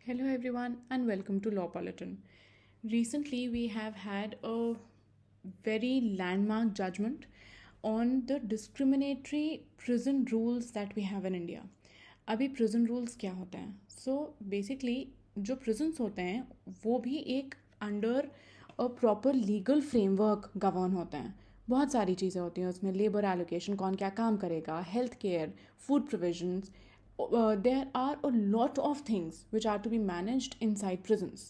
Hello, everyone, and welcome to Lawpolitan. Recently, we have had a very landmark judgment on the discriminatory prison rules that we have in India. अभी prison rules क्या होते हैं? So basically, जो prisons होते हैं वो भी एक under a proper legal framework govern होते हैं. बहुत सारी चीज़ें होती हैं उसमें, लेबर एलोकेशन, कौन क्या काम करेगा, health care, food provisions. There are a lot of things which are to be managed inside prisons.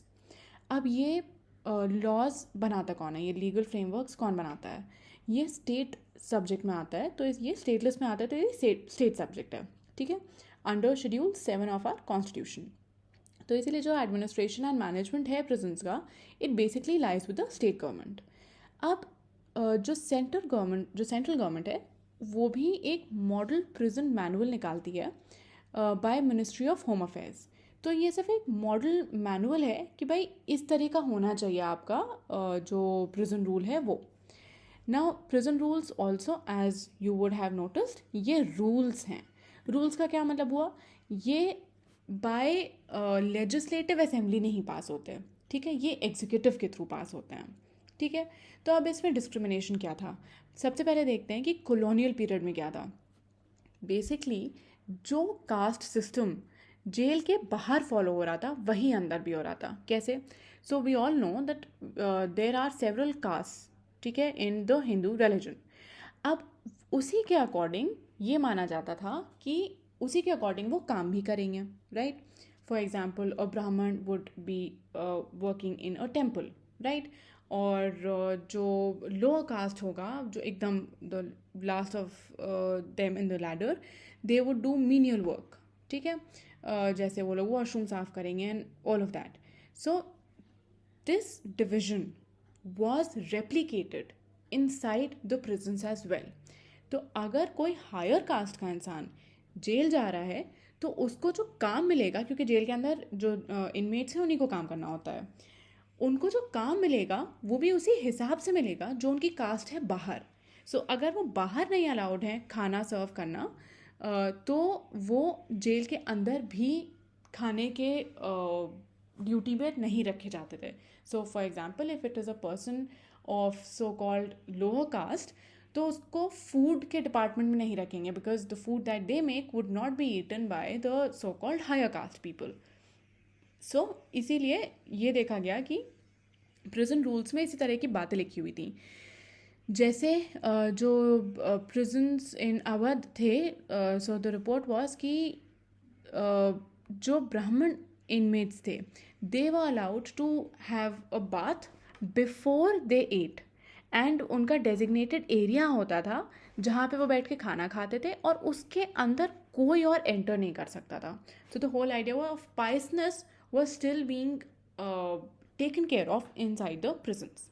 अब ये लॉज बनाता कौन है, ये लीगल फ्रेमवर्क्स कौन बनाता है? ये स्टेट सब्जेक्ट में आता है, तो ये स्टेट लिस्ट में आता है, तो ये स्टेट सब्जेक्ट है. ठीक है, under schedule 7 of our constitution. तो इसीलिए जो एडमिनिस्ट्रेशन एंड मैनेजमेंट है प्रिजन्स का, it basically lies with the state government. अब जो सेंट्रल गवर्नमेंट है वो भी एक मॉडल प्रिजन मैनुअल निकालती है by ministry of home affairs. तो ये सिर्फ एक मॉडल मैनुअल है कि भाई इस तरह का होना चाहिए आपका जो प्रिजन रूल है वो. Now prison rules also, as you would have noticed, ये रूल्स हैं. रूल्स का क्या मतलब हुआ? ये बाय लेजिस्लेटिव असेंबली नहीं पास होते. ठीक है, ये एग्जीक्यूटिव के थ्रू पास होते हैं. ठीक है, तो अब इसमें डिस्क्रिमिनेशन क्या था? सबसे पहले देखते हैं कि कॉलोनियल पीरियड में क्या था. बेसिकली जो कास्ट सिस्टम जेल के बाहर फॉलो हो रहा था वही अंदर भी हो रहा था. कैसे? So we all know that there are several caste, ठीक है, इन द हिंदू रिलीजन. अब उसी के अकॉर्डिंग ये माना जाता था कि उसी के अकॉर्डिंग वो काम भी करेंगे, right? For example, a Brahmin would be working in a temple, right? और जो लोअर कास्ट होगा, जो एकदम the last of them in the ladder, they would do menial work. ठीक है, जैसे वो लोग वॉशरूम साफ करेंगे and all of that. So this division was replicated inside the prisons as well. तो अगर कोई हायर कास्ट का इंसान जेल जा रहा है तो उसको जो काम मिलेगा, क्योंकि जेल के अंदर जो इनमेट्स हैं उन्हीं को काम करना होता है, उनको जो काम मिलेगा वो भी उसी हिसाब से मिलेगा जो उनकी कास्ट है बाहर. सो अगर वो बाहर नहीं अलाउड है खाना सर्व करना, तो वो जेल के अंदर भी खाने के ड्यूटी पे नहीं रखे जाते थे. So for example, if it is a person of so called lower caste, तो उसको फूड के डिपार्टमेंट में नहीं रखेंगे, because the food that they make would not be eaten by the so called higher caste people. So इसीलिए ये देखा गया कि प्रिजन रूल्स में इसी तरह की बातें लिखी हुई थी. जैसे जो प्रिजन्स इन अवध थे, सो द रिपोर्ट वाज कि जो ब्राह्मण इनमेट्स थे, they were allowed to have a bath before they ate, and उनका डेजिग्नेटेड एरिया होता था जहाँ पे वो बैठ के खाना खाते थे, और उसके अंदर कोई और एंटर नहीं कर सकता था. So the whole idea of piousness was still being taken care of inside the prisons.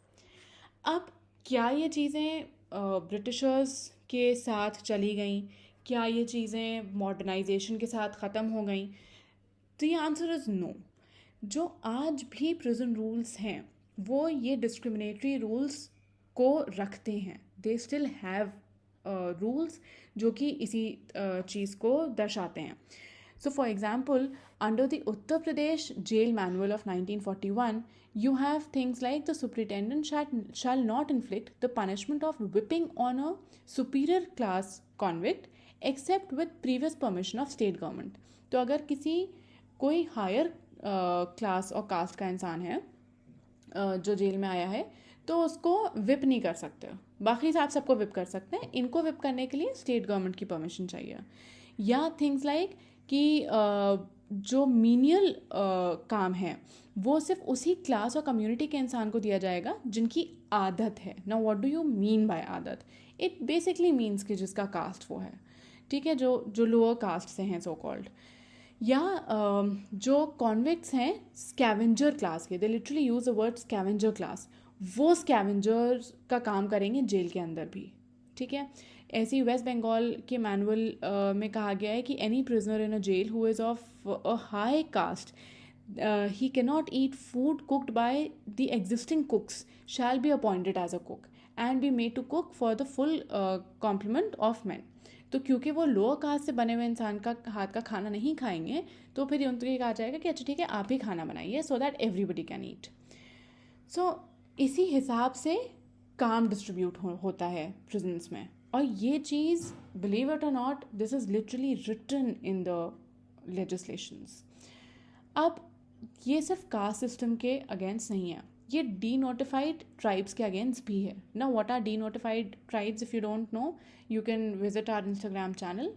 अब क्या ये चीज़ें ब्रिटिशर्स के साथ चली गई? क्या ये चीज़ें मॉडर्नाइजेशन के साथ ख़त्म हो गई? तो ये आंसर इज़ नो. जो आज भी प्रिजन रूल्स हैं वो ये डिस्क्रिमिनेटरी रूल्स को रखते हैं. दे स्टिल हैव रूल्स जो कि इसी चीज़ को दर्शाते हैं. So, for example, under the Uttar Pradesh Jail Manual of 1941, you have things like the superintendent shall not inflict the punishment of whipping on a superior class convict except with previous permission of state government. तो अगर कोई higher class और cast का इंसान है जो jail में आया है, तो उसको विप नहीं कर सकते. बाकी आप सबको विप कर सकते हैं, इनको विप करने के लिए स्टेट गवर्नमेंट की परमिशन चाहिए. या थिंग्स लाइक कि जो मीनियल काम है वो सिर्फ उसी क्लास और कम्युनिटी के इंसान को दिया जाएगा जिनकी आदत है. Now what do you mean by आदत? इट बेसिकली मीन्स कि जिसका कास्ट वो है, ठीक है, जो लोअर कास्ट से हैं सो कॉल्ड. या जो कॉन्विक्ट्स हैं स्कैवेंजर क्लास के, they literally use a word scavenger class, वो स्कैवेंजर का काम करेंगे जेल के अंदर भी. ठीक है, ऐसे ही वेस्ट बंगाल के मैनुअल में कहा गया है कि any prisoner in a jail who is of a high caste, he cannot eat food cooked by the existing cooks shall be appointed as a cook and be made to cook for the full complement of men. तो क्योंकि वो lower caste से बने हुए इंसान का हाथ का खाना नहीं खाएंगे, तो फिर उनके कहा जाएगा कि अच्छा ठीक है आप ही खाना बनाइए so that everybody can eat. So इसी हिसाब से काम डिस्ट्रीब्यूट होता है प्रिजन्स में. और ये चीज़, believe it or not, this is literally written in the legislations. अब ये सिर्फ कास्ट सिस्टम के अगेंस्ट नहीं है, ये डी नोटिफाइड ट्राइब्स के अगेंस्ट भी है ना. What are denotified tribes? If you don't know, you can visit our Instagram channel.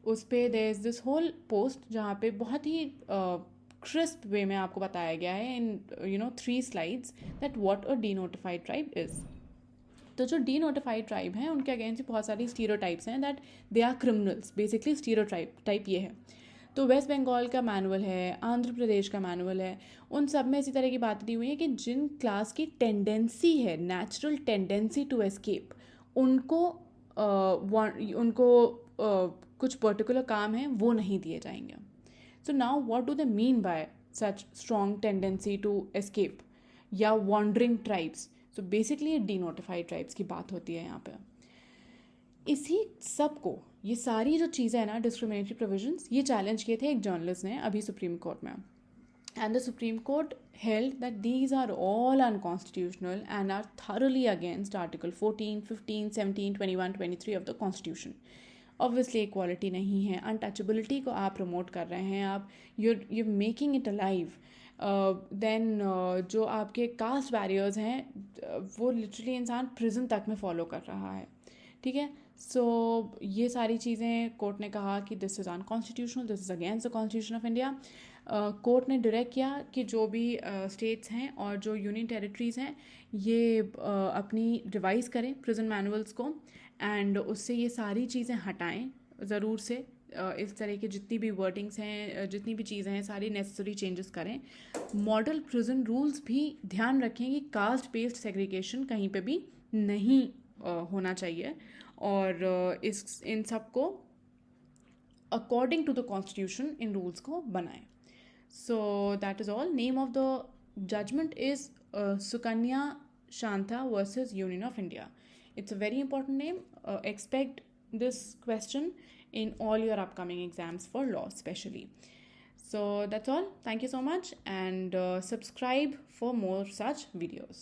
उस पर there is this whole post जहाँ पे बहुत ही क्रिस्प वे में आपको बताया गया है इन 3 slides that what a D notified tribe is. तो जो डी नोटिफाइड ट्राइब हैं उनके अगेंस्ट बहुत सारी स्टीरियोटाइप्स हैं that they are criminals. Basically stereotype ये है. तो वेस्ट बंगाल का मैनुअल है, आंध्र प्रदेश का मैनुअल है, उन सब में इसी तरह की बातें दी हुई है कि जिन क्लास की टेंडेंसी है, नेचुरल टेंडेंसी टू एस्केप, उनको कुछ पर्टिकुलर काम हैं वो नहीं दिए जाएंगे. So now what do they mean by such strong tendency to escape या वॉन्डरिंग ट्राइब्स? सो बेसिकली ये डी नोटिफाइड ट्राइब्स की बात होती है यहाँ पे. इसी सब को, ये सारी जो चीज़ें हैं ना, डिस्क्रिमिनेटरी प्रोविजंस, ये चैलेंज किए थे एक जर्नलिस्ट ने अभी सुप्रीम कोर्ट में. And the supreme court held that these are all unconstitutional and are thoroughly against Article 14, 15, 17, 21, 23 of the Constitution. Obviously equality नहीं है, अनटचेबिलिटी को आप प्रमोट कर रहे हैं, आप you're making it alive. Then जो आपके कास्ट बैरियर्स हैं वो लिटरली इंसान प्रिजन तक में फॉलो कर रहा है. ठीक है. सो ये सारी चीज़ें कोर्ट ने कहा कि this is unconstitutional, this is against the constitution of India. Court ने डायरेक्ट किया कि जो भी स्टेट्स हैं और जो यूनियन टेरिटरीज़ हैं ये अपनी रिवाइज़ करें प्रिजन मैनुअल्स को, एंड उससे ये सारी चीज़ें हटाएं ज़रूर से. इस तरह की जितनी भी वर्डिंग्स हैं, जितनी भी चीज़ें हैं, सारी नेसेसरी चेंजेस करें. मॉडल प्रिजन रूल्स भी ध्यान रखें कि कास्ट बेस्ड सेग्रीगेशन कहीं पे भी नहीं होना चाहिए, और इन सब को अकॉर्डिंग टू द कॉन्स्टिट्यूशन इन रूल्स को बनाएं. So that is all. Name of the judgment is Sukanya Shanta versus union of India. It's a very important name. Expect this question in all your upcoming exams for law especially. So that's all. Thank you so much, and subscribe for more such videos.